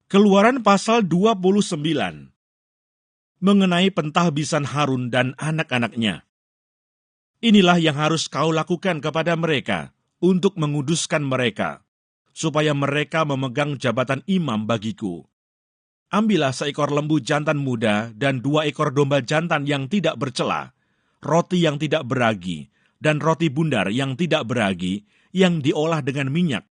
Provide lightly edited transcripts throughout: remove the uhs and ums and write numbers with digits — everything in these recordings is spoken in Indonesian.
Keluaran pasal 29 mengenai pentahbisan Harun dan anak-anaknya. Inilah yang harus kau lakukan kepada mereka untuk menguduskan mereka, supaya mereka memegang jabatan imam bagiku. Ambillah seekor lembu jantan muda dan 2 ekor domba jantan yang tidak bercela, roti yang tidak beragi, dan roti bundar yang tidak beragi, yang diolah dengan minyak,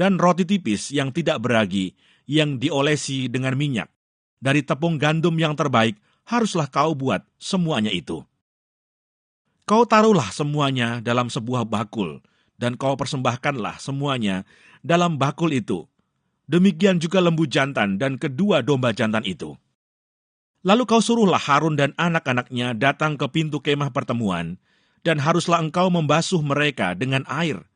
dan roti tipis yang tidak beragi, yang diolesi dengan minyak. Dari tepung gandum yang terbaik, haruslah kau buat semuanya itu. Kau taruhlah semuanya dalam sebuah bakul, dan kau persembahkanlah semuanya dalam bakul itu. Demikian juga lembu jantan dan kedua domba jantan itu. Lalu kau suruhlah Harun dan anak-anaknya datang ke pintu kemah pertemuan, dan haruslah engkau membasuh mereka dengan air.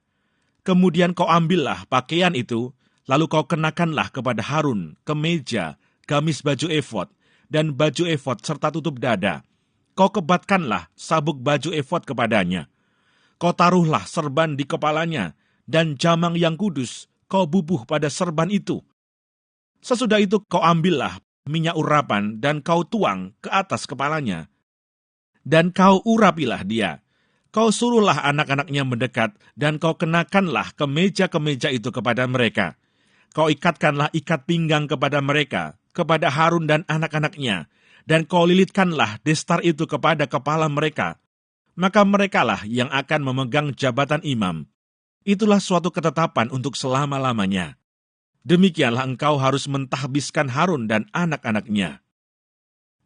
Kemudian kau ambillah pakaian itu, lalu kau kenakanlah kepada Harun kemeja, gamis baju efod, dan baju efod serta tutup dada. Kau kebatkanlah sabuk baju efod kepadanya. Kau taruhlah serban di kepalanya, dan jamang yang kudus kau bubuh pada serban itu. Sesudah itu kau ambillah minyak urapan, dan kau tuang ke atas kepalanya. Dan kau urapilah dia. Kau suruhlah anak-anaknya mendekat, dan kau kenakanlah kemeja-kemeja itu kepada mereka. Kau ikatkanlah ikat pinggang kepada mereka, kepada Harun dan anak-anaknya, dan kau lilitkanlah destar itu kepada kepala mereka. Maka merekalah yang akan memegang jabatan imam. Itulah suatu ketetapan untuk selama-lamanya. Demikianlah engkau harus mentahbiskan Harun dan anak-anaknya.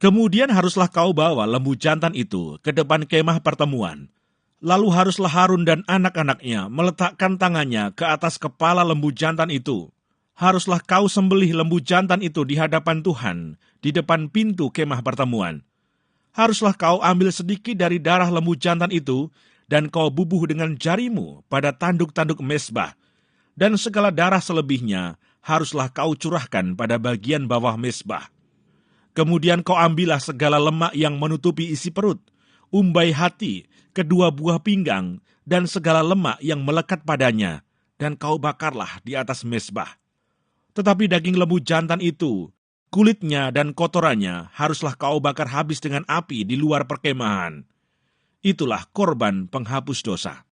Kemudian haruslah kau bawa lembu jantan itu ke depan kemah pertemuan. Lalu haruslah Harun dan anak-anaknya meletakkan tangannya ke atas kepala lembu jantan itu. Haruslah kau sembelih lembu jantan itu di hadapan Tuhan, di depan pintu kemah pertemuan. Haruslah kau ambil sedikit dari darah lembu jantan itu, dan kau bubuh dengan jarimu pada tanduk-tanduk mezbah, dan segala darah selebihnya haruslah kau curahkan pada bagian bawah mezbah. Kemudian kau ambillah segala lemak yang menutupi isi perut, umbai hati, kedua buah pinggang, dan segala lemak yang melekat padanya, dan kau bakarlah di atas mezbah. Tetapi daging lembu jantan itu, kulitnya dan kotorannya haruslah kau bakar habis dengan api di luar perkemahan. Itulah korban penghapus dosa.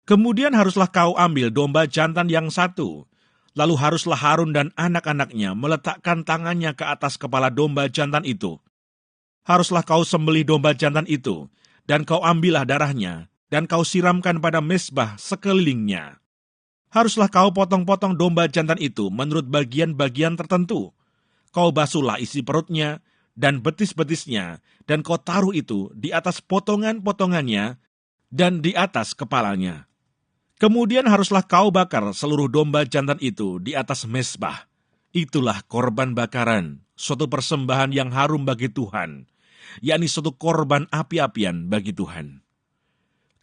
Kemudian haruslah kau ambil domba jantan yang 1, lalu haruslah Harun dan anak-anaknya meletakkan tangannya ke atas kepala domba jantan itu. Haruslah kau sembelih domba jantan itu, dan kau ambillah darahnya, dan kau siramkan pada mezbah sekelilingnya. Haruslah kau potong-potong domba jantan itu menurut bagian-bagian tertentu. Kau basuhlah isi perutnya, dan betis-betisnya, dan kau taruh itu di atas potongan-potongannya, dan di atas kepalanya. Kemudian haruslah kau bakar seluruh domba jantan itu di atas mezbah. Itulah korban bakaran, suatu persembahan yang harum bagi Tuhan, yakni suatu korban api-apian bagi Tuhan.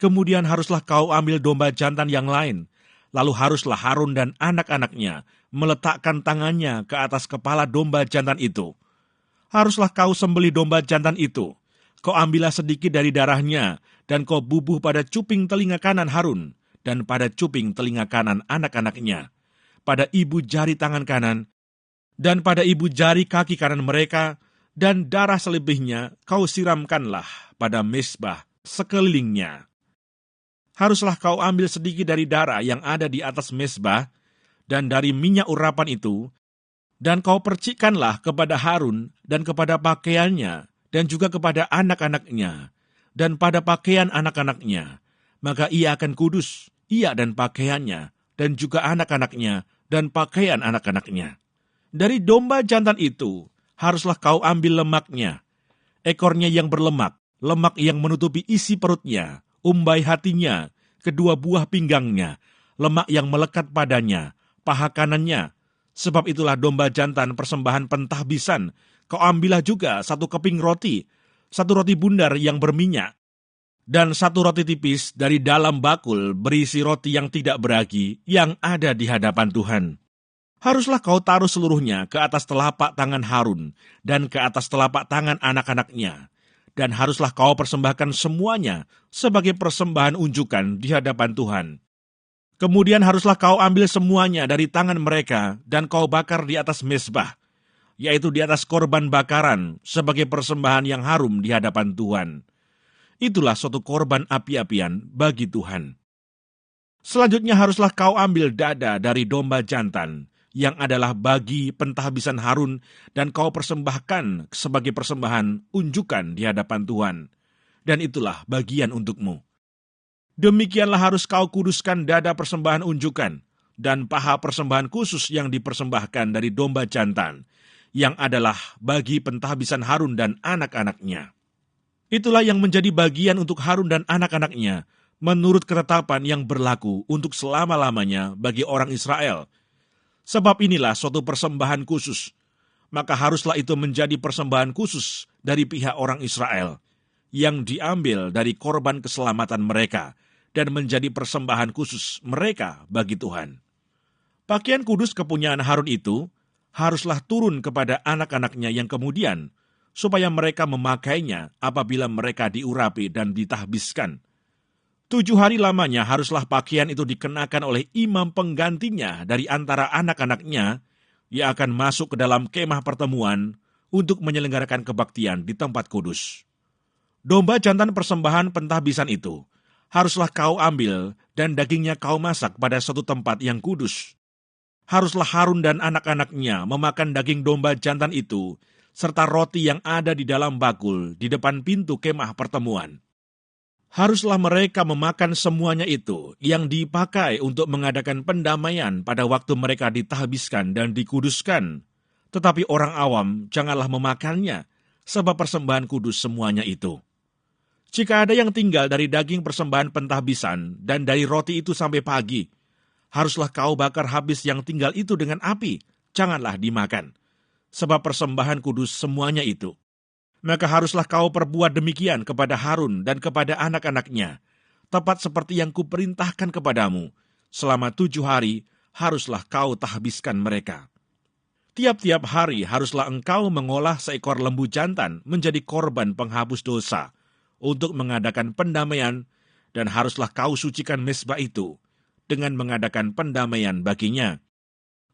Kemudian haruslah kau ambil domba jantan yang lain, lalu haruslah Harun dan anak-anaknya meletakkan tangannya ke atas kepala domba jantan itu. Haruslah kau sembelih domba jantan itu. Kau ambillah sedikit dari darahnya, dan kau bubuh pada cuping telinga kanan Harun, dan pada cuping telinga kanan anak-anaknya, pada ibu jari tangan kanan, dan pada ibu jari kaki kanan mereka, dan darah selebihnya kau siramkanlah pada mezbah sekelilingnya. Haruslah kau ambil sedikit dari darah yang ada di atas mezbah, dan dari minyak urapan itu, dan kau percikkanlah kepada Harun dan kepada pakaiannya, dan juga kepada anak-anaknya, dan pada pakaian anak-anaknya. Maka ia akan kudus, ia dan pakaiannya, dan juga anak-anaknya, dan pakaian anak-anaknya. Dari domba jantan itu, haruslah kau ambil lemaknya, ekornya yang berlemak, lemak yang menutupi isi perutnya, umbai hatinya, kedua buah pinggangnya, lemak yang melekat padanya, paha kanannya. Sebab itulah domba jantan persembahan pentahbisan. Kau ambillah juga 1 keping roti, 1 roti bundar yang berminyak, dan 1 roti tipis dari dalam bakul berisi roti yang tidak beragi yang ada di hadapan Tuhan. Haruslah kau taruh seluruhnya ke atas telapak tangan Harun dan ke atas telapak tangan anak-anaknya, dan haruslah kau persembahkan semuanya sebagai persembahan unjukan di hadapan Tuhan. Kemudian haruslah kau ambil semuanya dari tangan mereka dan kau bakar di atas mezbah, yaitu di atas korban bakaran sebagai persembahan yang harum di hadapan Tuhan. Itulah suatu korban api-apian bagi Tuhan. Selanjutnya haruslah kau ambil dada dari domba jantan, yang adalah bagi pentahbisan Harun, dan kau persembahkan sebagai persembahan unjukan di hadapan Tuhan. Dan itulah bagian untukmu. Demikianlah harus kau kuduskan dada persembahan unjukan, dan paha persembahan khusus yang dipersembahkan dari domba jantan, yang adalah bagi pentahbisan Harun dan anak-anaknya. Itulah yang menjadi bagian untuk Harun dan anak-anaknya, menurut ketetapan yang berlaku untuk selama-lamanya bagi orang Israel. Sebab inilah suatu persembahan khusus, maka haruslah itu menjadi persembahan khusus dari pihak orang Israel, yang diambil dari korban keselamatan mereka, dan menjadi persembahan khusus mereka bagi Tuhan. Pakaian kudus kepunyaan Harun itu haruslah turun kepada anak-anaknya yang kemudian, supaya mereka memakainya apabila mereka diurapi dan ditahbiskan. 7 hari lamanya haruslah pakaian itu dikenakan oleh imam penggantinya dari antara anak-anaknya, yang akan masuk ke dalam kemah pertemuan untuk menyelenggarakan kebaktian di tempat kudus. Domba jantan persembahan pentahbisan itu haruslah kau ambil dan dagingnya kau masak pada suatu tempat yang kudus. Haruslah Harun dan anak-anaknya memakan daging domba jantan itu, serta roti yang ada di dalam bakul di depan pintu kemah pertemuan. Haruslah mereka memakan semuanya itu yang dipakai untuk mengadakan pendamaian pada waktu mereka ditahbiskan dan dikuduskan. Tetapi orang awam janganlah memakannya, sebab persembahan kudus semuanya itu. Jika ada yang tinggal dari daging persembahan pentahbisan dan dari roti itu sampai pagi, haruslah kau bakar habis yang tinggal itu dengan api, janganlah dimakan, sebab persembahan kudus semuanya itu. Maka haruslah kau perbuat demikian kepada Harun dan kepada anak-anaknya, tepat seperti yang kuperintahkan kepadamu. Selama 7 hari haruslah kau tahbiskan mereka. Tiap-tiap hari haruslah engkau mengolah seekor lembu jantan menjadi korban penghapus dosa, untuk mengadakan pendamaian, dan haruslah kau sucikan mezbah itu dengan mengadakan pendamaian baginya.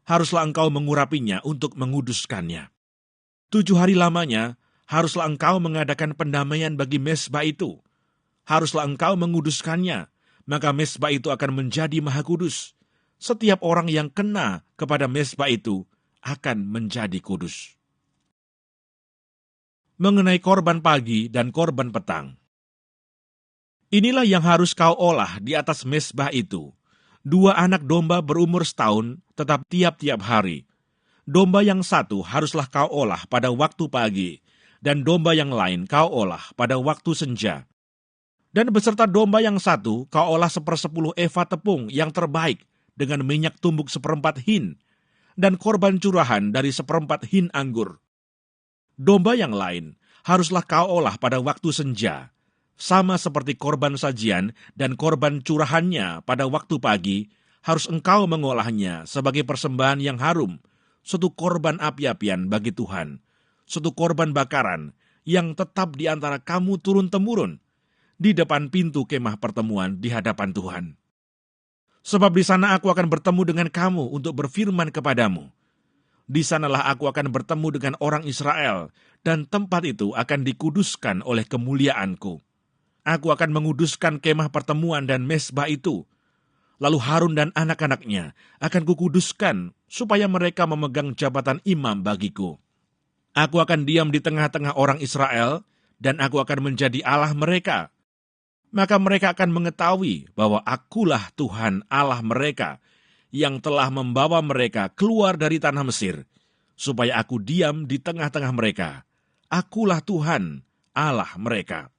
Haruslah engkau mengurapinya untuk menguduskannya. 7 hari lamanya haruslah engkau mengadakan pendamaian bagi mezbah itu. Haruslah engkau menguduskannya, maka mezbah itu akan menjadi maha kudus. Setiap orang yang kena kepada mezbah itu akan menjadi kudus. Mengenai korban pagi dan korban petang. Inilah yang harus kau olah di atas mezbah itu. 2 anak domba berumur setahun, tetap tiap-tiap hari. Domba yang satu haruslah kau olah pada waktu pagi, dan domba yang lain kau olah pada waktu senja. Dan beserta domba yang satu kau olah 1/10 eva tepung yang terbaik, dengan minyak tumbuk 1/4 hin, dan korban curahan dari 1/4 hin anggur. Domba yang lain haruslah kau olah pada waktu senja, sama seperti korban sajian dan korban curahannya pada waktu pagi, harus engkau mengolahnya sebagai persembahan yang harum, suatu korban api-apian bagi Tuhan, suatu korban bakaran yang tetap di antara kamu turun-temurun, di depan pintu kemah pertemuan di hadapan Tuhan. Sebab di sana aku akan bertemu dengan kamu untuk berfirman kepadamu. Di sanalah aku akan bertemu dengan orang Israel, dan tempat itu akan dikuduskan oleh kemuliaanku. Aku akan menguduskan kemah pertemuan dan mezbah itu. Lalu Harun dan anak-anaknya akan kukuduskan, supaya mereka memegang jabatan imam bagiku. Aku akan diam di tengah-tengah orang Israel, dan aku akan menjadi Allah mereka. Maka mereka akan mengetahui bahwa akulah Tuhan Allah mereka, yang telah membawa mereka keluar dari tanah Mesir, supaya aku diam di tengah-tengah mereka. Akulah Tuhan, Allah mereka.